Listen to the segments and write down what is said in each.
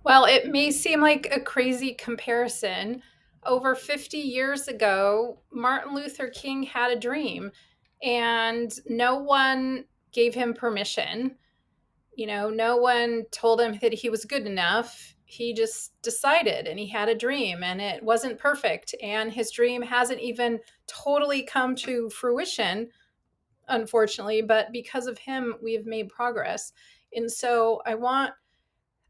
Well, it may seem like a crazy comparison. Over 50 years ago, Martin Luther King had a dream, and no one gave him permission. No one told him that he was good enough. He just decided and he had a dream, and it wasn't perfect. And his dream hasn't even totally come to fruition, unfortunately, but because of him, we've made progress. And so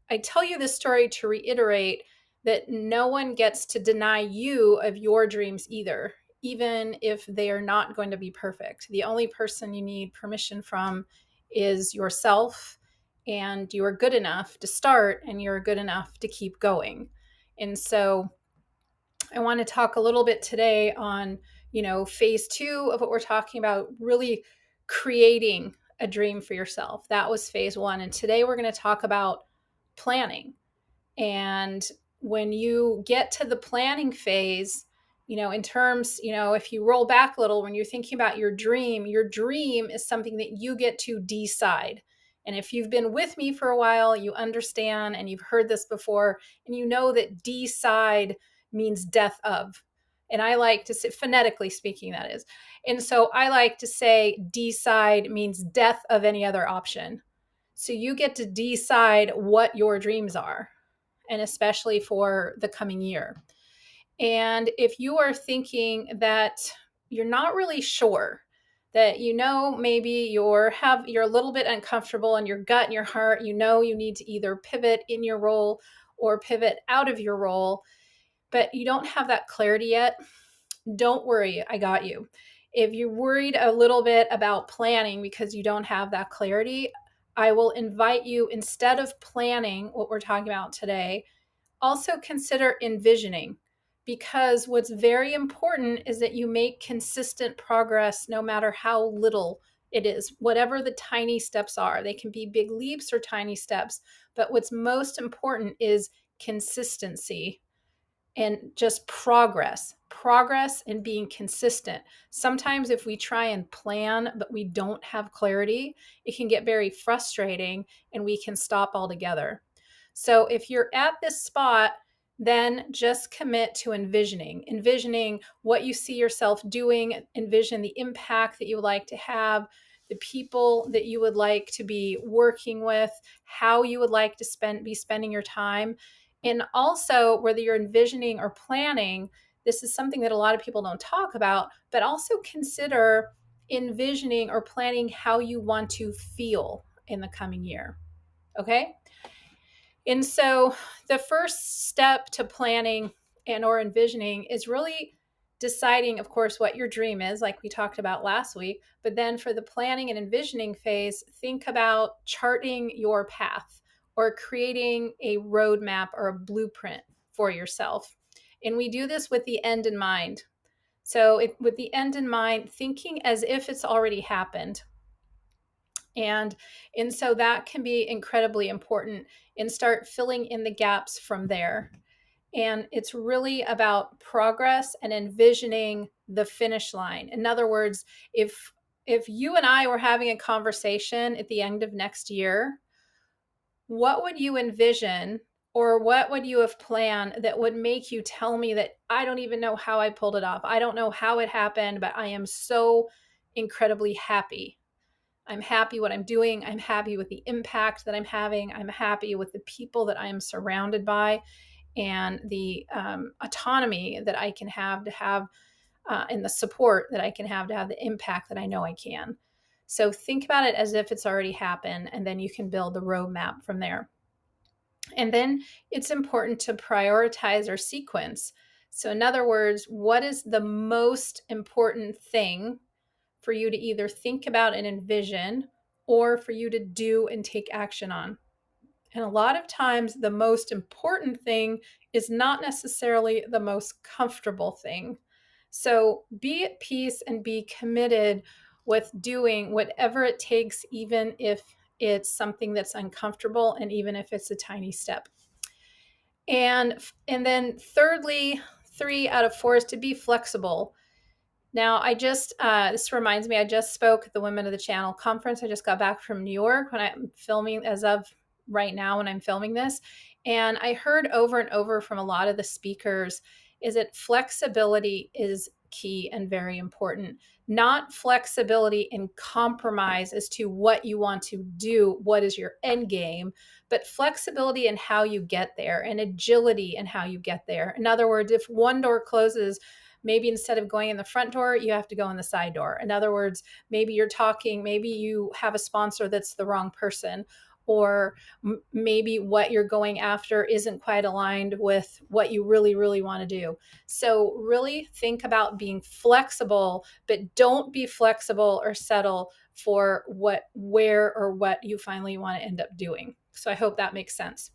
I tell you this story to reiterate that no one gets to deny you of your dreams either, even if they are not going to be perfect. The only person you need permission from is yourself, and you are good enough to start and you're good enough to keep going. And so I want to talk a little bit today on, phase two of what we're talking about, really creating a dream for yourself. That was phase one. And today we're going to talk about planning. And when you get to the planning phase, in terms, if you roll back a little, when you're thinking about your dream is something that you get to decide. And if you've been with me for a while, you understand and you've heard this before, and you know that decide means death of. And I like to say, phonetically speaking, that is. And so I like to say decide means death of any other option. So you get to decide what your dreams are, and especially for the coming year. And if you are thinking that you're not really sure, that maybe you're a little bit uncomfortable in your gut and your heart, you need to either pivot in your role or pivot out of your role, but you don't have that clarity yet, don't worry, I got you. If you're worried a little bit about planning because you don't have that clarity, I will invite you, instead of planning what we're talking about today, also consider envisioning, because what's very important is that you make consistent progress no matter how little it is, whatever the tiny steps are. They can be big leaps or tiny steps, but what's most important is consistency and just progress and being consistent. Sometimes if we try and plan but we don't have clarity, it can get very frustrating and we can stop altogether. So if you're at this spot, then just commit to envisioning what you see yourself doing, envision the impact that you would like to have, the people that you would like to be working with, how you would like to be spending your time. And also, whether you're envisioning or planning, this is something that a lot of people don't talk about, but also consider envisioning or planning how you want to feel in the coming year. Okay? And so the first step to planning and or envisioning is really deciding, of course, what your dream is, like we talked about last week. But then for the planning and envisioning phase, think about charting your path or creating a roadmap or a blueprint for yourself. And we do this with the end in mind. So with the end in mind, thinking as if it's already happened. And so that can be incredibly important, and start filling in the gaps from there. And it's really about progress and envisioning the finish line. In other words, if you and I were having a conversation at the end of next year, what would you envision, or what would you have planned that would make you tell me that I don't even know how I pulled it off? I don't know how it happened, but I am so incredibly happy. I'm happy what I'm doing. I'm happy with the impact that I'm having. I'm happy with the people that I am surrounded by, and the autonomy that I can have and the support that I can have to have the impact that I know I can. So think about it as if it's already happened, and then you can build the roadmap from there. And then it's important to prioritize or sequence. So, in other words, what is the most important thing for you to either think about and envision, or for you to do and take action on? And a lot of times, the most important thing is not necessarily the most comfortable thing. So be at peace and be committed with doing whatever it takes, even if it's something that's uncomfortable, and even if it's a tiny step. And then thirdly, 3 out of 4 is to be flexible. Now, this reminds me, I just spoke at the Women of the Channel conference. I just got back from New York when I'm filming, as of right now when I'm filming this. And I heard over and over from a lot of the speakers is that flexibility is key and very important. Not flexibility and compromise as to what you want to do, what is your end game, but flexibility in how you get there and agility in how you get there. In other words, if one door closes, maybe instead of going in the front door, you have to go in the side door. In other words, maybe maybe you have a sponsor that's the wrong person, or maybe what you're going after isn't quite aligned with what you really, really want to do. So, really think about being flexible, but don't be flexible or settle for where, or what you finally want to end up doing. So, I hope that makes sense.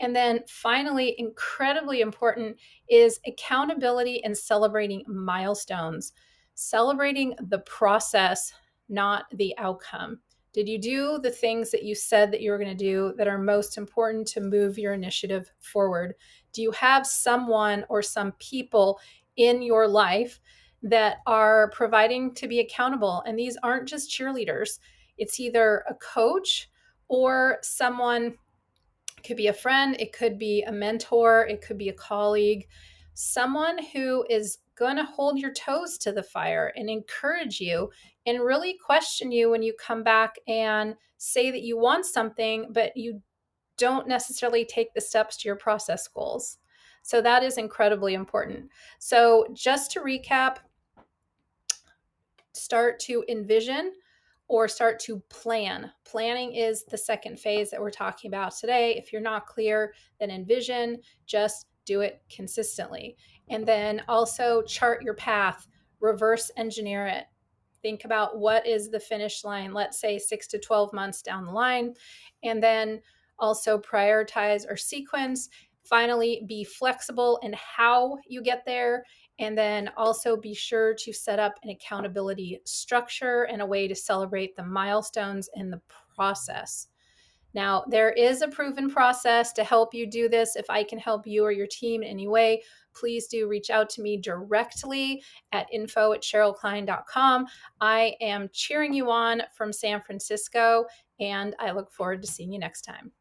And then finally, incredibly important is accountability and celebrating milestones, celebrating the process, not the outcome. Did you do the things that you said that you were going to do that are most important to move your initiative forward? Do you have someone or some people in your life that are providing to be accountable? And these aren't just cheerleaders, it's either a coach or someone. It could be a friend, it could be a mentor, it could be a colleague, someone who is going to hold your toes to the fire and encourage you and really question you when you come back and say that you want something, but you don't necessarily take the steps to your process goals. So that is incredibly important. So just to recap, start to envision or start to plan. Planning is the second phase that we're talking about today. If you're not clear, then envision, just do it consistently. And then also chart your path, reverse engineer it. Think about what is the finish line, let's say 6 to 12 months down the line, and then also prioritize or sequence. Finally, be flexible in how you get there, and then also be sure to set up an accountability structure and a way to celebrate the milestones in the process. Now, there is a proven process to help you do this. If I can help you or your team in any way, please do reach out to me directly at info@SherylKline.com. I am cheering you on from San Francisco, and I look forward to seeing you next time.